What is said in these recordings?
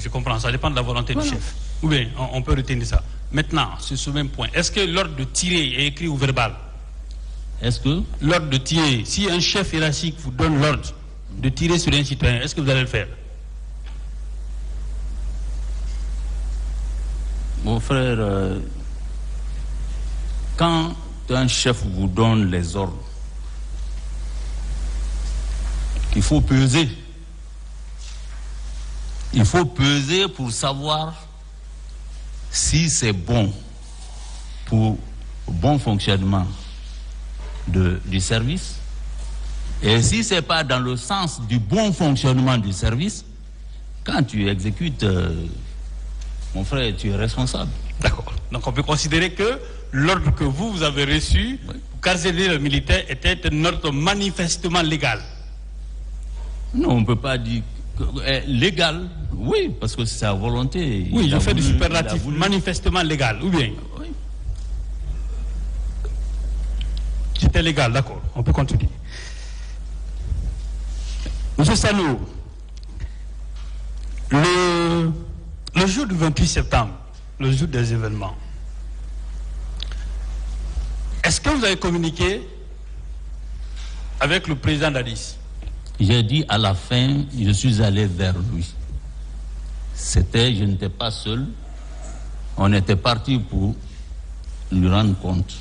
Je comprends, ça dépend de la volonté du chef. Ou bien, on peut retenir ça. Maintenant, sur ce même point, est-ce que l'ordre de tirer est écrit ou verbal? Est-ce que l'ordre de tirer, si un chef hiérarchique vous donne l'ordre de tirer sur un citoyen, est-ce que vous allez le faire? Mon frère, quand un chef vous donne les ordres, il faut peser. Il faut peser pour savoir si c'est bon pour le bon fonctionnement du service. Et si ce n'est pas dans le sens du bon fonctionnement du service, quand tu exécutes, mon frère, tu es responsable. D'accord. Donc on peut considérer que l'ordre que vous avez reçu pour caserner le militaire était un ordre manifestement légal. Non, on ne peut pas dire légal, oui, parce que c'est sa volonté. Oui, je fais du superlatif, manifestement légal, ou bien? Oui. C'était légal, d'accord, on peut continuer. Monsieur Sano, le jour du 28 septembre, le jour des événements, est-ce que vous avez communiqué avec le président Dadis? J'ai dit à la fin, je suis allé vers lui. Je n'étais pas seul. On était parti pour lui rendre compte.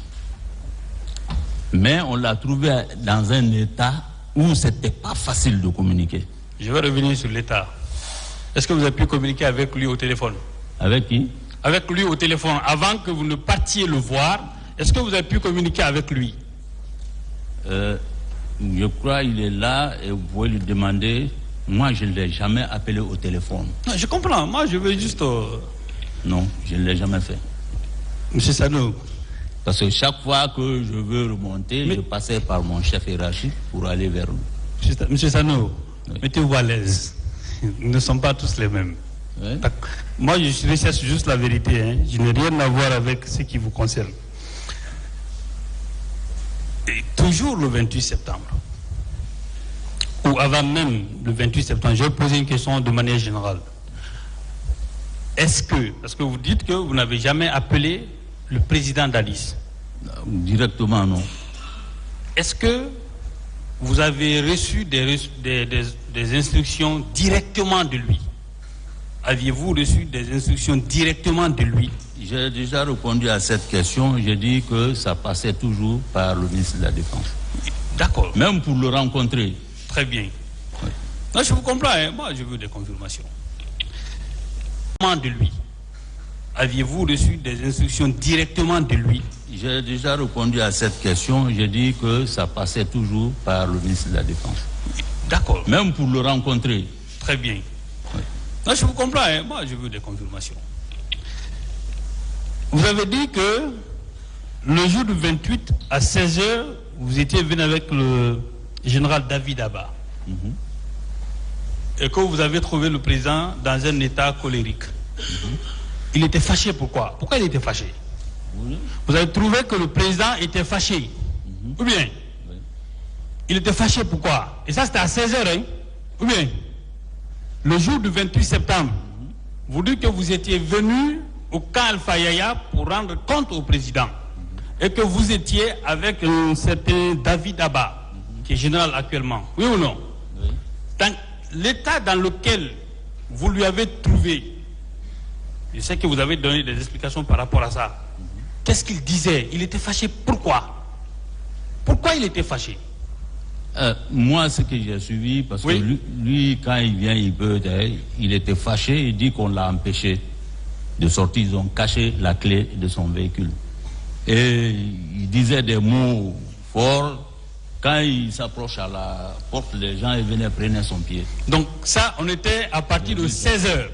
Mais on l'a trouvé dans un état où c'était pas facile de communiquer. Je vais revenir sur l'état. Est-ce que vous avez pu communiquer avec lui au téléphone? Avec qui? Avec lui au téléphone, avant que vous ne partiez le voir. Est-ce que vous avez pu communiquer avec lui? Je crois qu'il est là et vous pouvez lui demander. Moi, je ne l'ai jamais appelé au téléphone. Non, je comprends. Moi, je veux juste... Non, je ne l'ai jamais fait. Monsieur Sano. Parce que chaque fois que je veux remonter, je passais par mon chef hiérarchique pour aller vers lui. Monsieur Sano, oui. Mettez-vous à l'aise. Nous ne sommes pas tous les mêmes. Oui. Moi, je recherche juste la vérité. Hein. Je n'ai rien à voir avec ce qui vous concerne. Et toujours le 28 septembre, ou avant même le 28 septembre, je vais poser une question de manière générale. Est-ce que, parce que vous dites que vous n'avez jamais appelé le président Dadis? Directement, non. Est-ce que vous avez reçu des instructions directement de lui? Aviez-vous reçu des instructions directement de lui? J'ai déjà répondu à cette question. J'ai dit que ça passait toujours par le ministre de la Défense. D'accord. Même pour le rencontrer. Très bien. Oui. Non, je vous comprends. Hein. Moi, je veux des confirmations. De lui. Aviez-vous reçu des instructions directement de lui? J'ai déjà répondu à cette question. J'ai dit que ça passait toujours par le ministre de la Défense. D'accord. Même pour le rencontrer. Très bien. Oui. Non, je vous comprends. Hein. Moi, je veux des confirmations. Vous avez dit que le jour du 28 à 16h, vous étiez venu avec le général David Abba. Et que vous avez trouvé le président dans un état colérique. Il était fâché, pourquoi? Pourquoi il était fâché? Vous avez trouvé que le président était fâché. Ou bien? Il était fâché, pourquoi? Et ça, c'était à 16h, hein? Ou bien? Le jour du 28 septembre, vous dites que vous étiez venu au camp Alpha Yaya pour rendre compte au président. Et que vous étiez avec un certain David Abba, qui est général actuellement. Oui ou non? Oui. Dans l'état dans lequel vous lui avez trouvé, je sais que vous avez donné des explications par rapport à ça. Qu'est-ce qu'il disait? Il était fâché. Pourquoi? Pourquoi il était fâché? Moi, ce que j'ai suivi, parce que lui, quand il vient, il était fâché, il dit qu'on l'a empêché de sortir. Ils ont caché la clé de son véhicule. Et il disait des mots forts. Quand il s'approche à la porte, les gens ils venaient prendre son pied. Donc ça, on était à partir de 16h.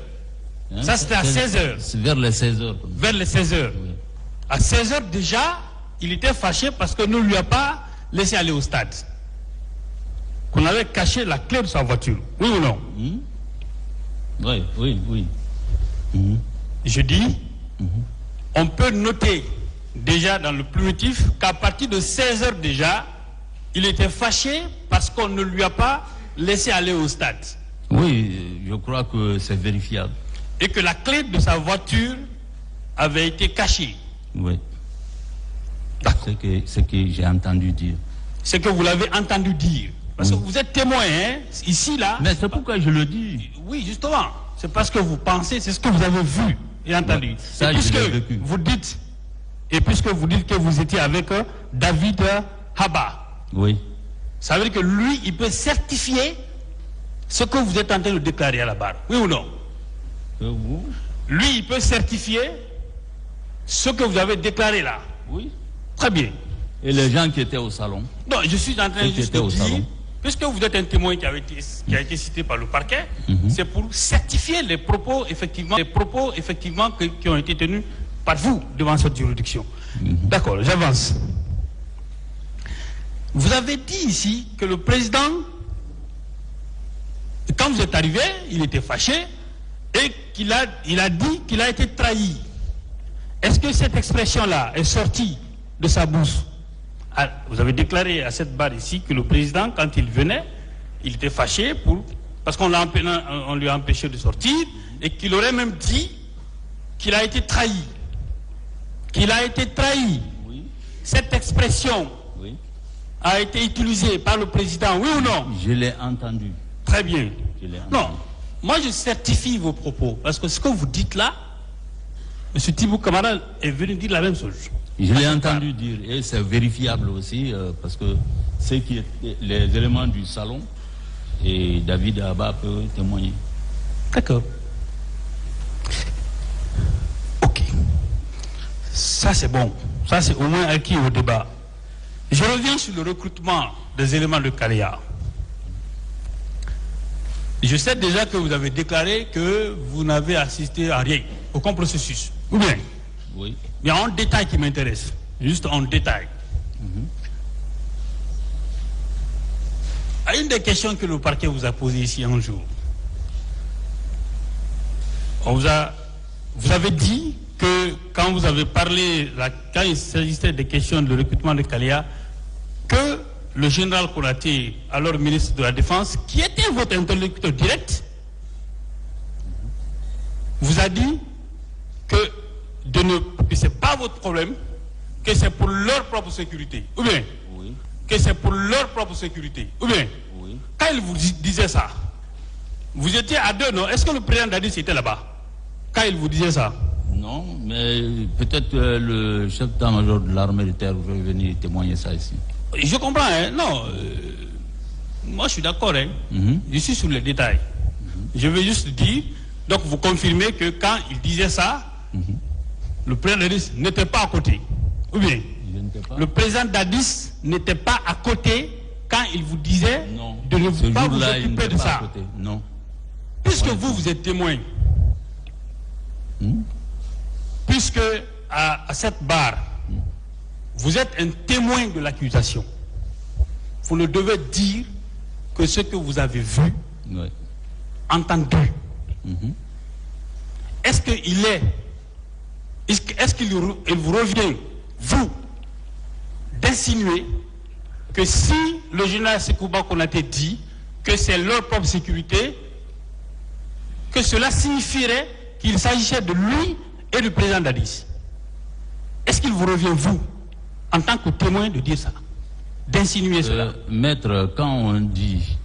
Hein? Ça, c'était à 16h. C'est vers les 16h. Vers les 16h. Oui. À 16h déjà, il était fâché parce qu'on ne lui a pas laissé aller au stade. Qu'on avait caché la clé de sa voiture. Oui ou non? Oui. Je dis, on peut noter déjà dans le primitif qu'à partir de 16h déjà, il était fâché parce qu'on ne lui a pas laissé aller au stade. Oui, je crois que c'est vérifiable. et que la clé de sa voiture avait été cachée. Oui. C'est ce que j'ai entendu dire. C'est que vous l'avez entendu dire. Parce que vous êtes témoin, hein, ici, là. Mais c'est pourquoi je le dis. Oui, justement. C'est parce que vous pensez, c'est ce que vous avez vu et entendu. Ouais, ça, et puisque je l'ai vécu. vous dites, que vous étiez avec David Haba, Oui. ça veut dire que lui, il peut certifier ce que vous êtes en train de déclarer à la barre. Oui ou non? Vous? Lui, il peut certifier ce que vous avez déclaré là. Oui. Très bien. Et les gens qui étaient au salon? Non, je suis en train juste de dire, salon. puisque vous êtes un témoin qui a été cité par le parquet, c'est pour certifier les propos effectivement qui ont été tenus par vous devant cette juridiction. D'accord, j'avance. Vous avez dit ici que le président, quand vous êtes arrivé, il était fâché et il a dit qu'il a été trahi. Est-ce que cette expression-là est sortie de sa bouche? Vous avez déclaré à cette barre ici que le président, quand il venait, il était fâché parce qu'on lui a empêché de sortir et qu'il aurait même dit qu'il a été trahi. Qu'il a été trahi. Oui. Cette expression a été utilisée par le président, oui ou non? Je l'ai entendu. Très bien. Je l'ai entendu. Non, moi je certifie vos propos parce que ce que vous dites là, M. Thibou Camara est venu dire la même chose. Je l'ai entendu dire, et c'est vérifiable aussi, parce que les éléments du salon, et David Haba peut témoigner. D'accord. Ok. Ça c'est bon. Ça c'est au moins acquis au débat. Je reviens sur le recrutement des éléments de Kalea. Je sais déjà que vous avez déclaré que vous n'avez assisté à rien, aucun processus. Ou bien? Oui. Il y a un détail qui m'intéresse, juste un détail. À une des questions que le parquet vous a posées ici un jour, vous avez dit que quand vous avez parlé, quand il s'agissait des questions de recrutement de Kalea, que le général Konaté, alors ministre de la Défense, qui était votre interlocuteur direct, vous a dit que ce n'est pas votre problème, que c'est pour leur propre sécurité. Ou bien? Oui. Que c'est pour leur propre sécurité. Ou bien? Oui. Quand il vous disait ça, vous étiez à deux, non? Est-ce que le président Dadis était là-bas quand il vous disait ça? Non, mais peut-être le chef d'état-major de l'armée de terre va venir témoigner ça ici. Je comprends, hein? Non. Moi, je suis d'accord, hein? Je suis sur les détails. Je veux juste dire, donc vous confirmez que quand il disait ça, le président Dadis n'était pas à côté. Ou bien? Le président Dadis n'était pas à côté quand il vous disait de ne pas vous occuper de ça. Non. Puisque vous êtes témoin, puisque à cette barre, vous êtes un témoin de l'accusation, vous ne devez dire que ce que vous avez vu, entendu. Est-ce qu'il vous revient, vous, d'insinuer que si le général Sekouba Konaté dit que c'est leur propre sécurité, que cela signifierait qu'il s'agissait de lui et du président Dadis? Est-ce qu'il vous revient, vous, en tant que témoin, de dire ça, d'insinuer cela? Maître, quand on dit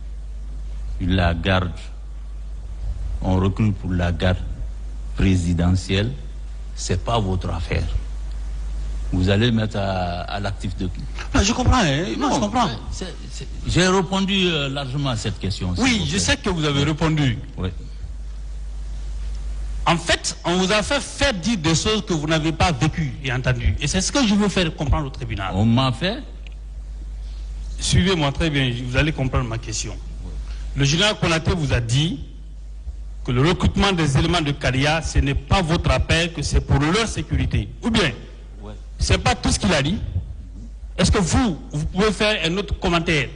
la garde, on recrute pour la garde présidentielle, c'est pas votre affaire. Vous allez mettre à l'actif de qui? Non, je comprends, hein? Non, je comprends. J'ai répondu largement à cette question. Oui, je sais que vous avez répondu. Oui. En fait, on vous a fait faire dire des choses que vous n'avez pas vécues et entendues. Et c'est ce que je veux faire comprendre au tribunal. On m'a fait? Suivez-moi très bien, vous allez comprendre ma question. Oui. Le général Konaté vous a dit que le recrutement des éléments de Kalea, ce n'est pas votre appel, que c'est pour leur sécurité. Ou bien, c'est pas tout ce qu'il a dit. Est-ce que vous pouvez faire un autre commentaire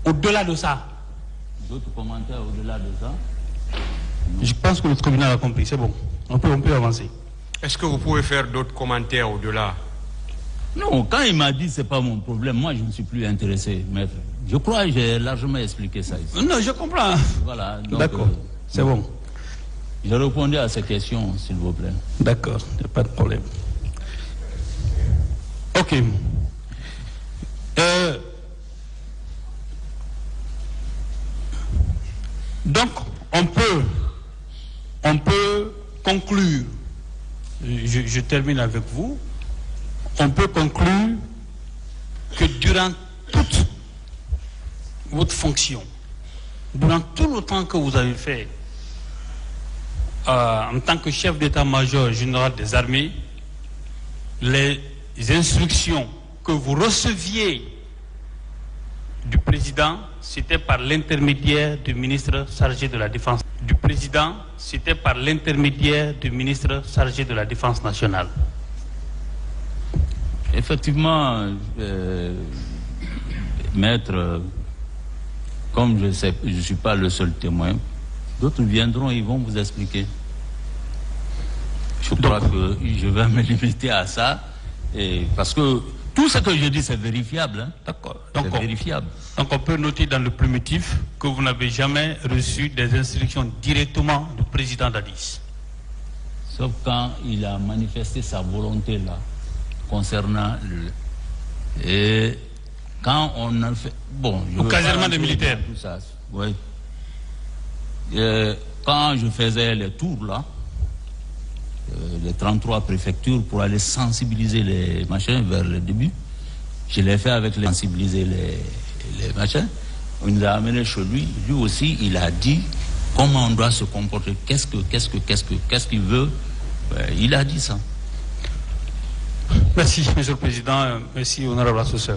au-delà de ça? D'autres commentaires au-delà de ça? Je pense que le tribunal a compris, c'est bon. On peut avancer. Est-ce que vous pouvez faire d'autres commentaires au-delà? Non, quand il m'a dit c'est pas mon problème, moi je ne suis plus intéressé, maître. Je crois que j'ai largement expliqué ça ici. Non, je comprends. Voilà. D'accord, c'est bon. Je répondais à ces questions, s'il vous plaît. D'accord, il n'y a pas de problème. Ok. Donc, on peut conclure, je termine avec vous, on peut conclure que durant toute votre fonction, durant tout le temps que vous avez fait en tant que chef d'état-major général des armées, les instructions que vous receviez du président, c'était par l'intermédiaire du ministre chargé de la Défense. Du président, c'était par l'intermédiaire du ministre chargé de la Défense nationale. Effectivement, maître, comme je sais, je ne suis pas le seul témoin, d'autres viendront et ils vont vous expliquer. Je crois que je vais me limiter à ça, parce que tout ce que je dis, c'est vérifiable. Hein. D'accord. C'est vérifiable. Donc on peut noter dans le primitif que vous n'avez jamais reçu des instructions directement du président Dadis. Sauf quand il a manifesté sa volonté là, concernant et quand on a fait... Bon, au casernement des militaires. Tout ça, oui. Quand je faisais les tours là, les 33 préfectures pour aller sensibiliser les machins vers le début, je l'ai fait avec les sensibiliser les machins. On nous a amené chez lui. Lui aussi, il a dit comment on doit se comporter. Qu'est-ce qu'il veut. Il a dit ça. Merci, Monsieur le Président. Merci, honorable assesseur.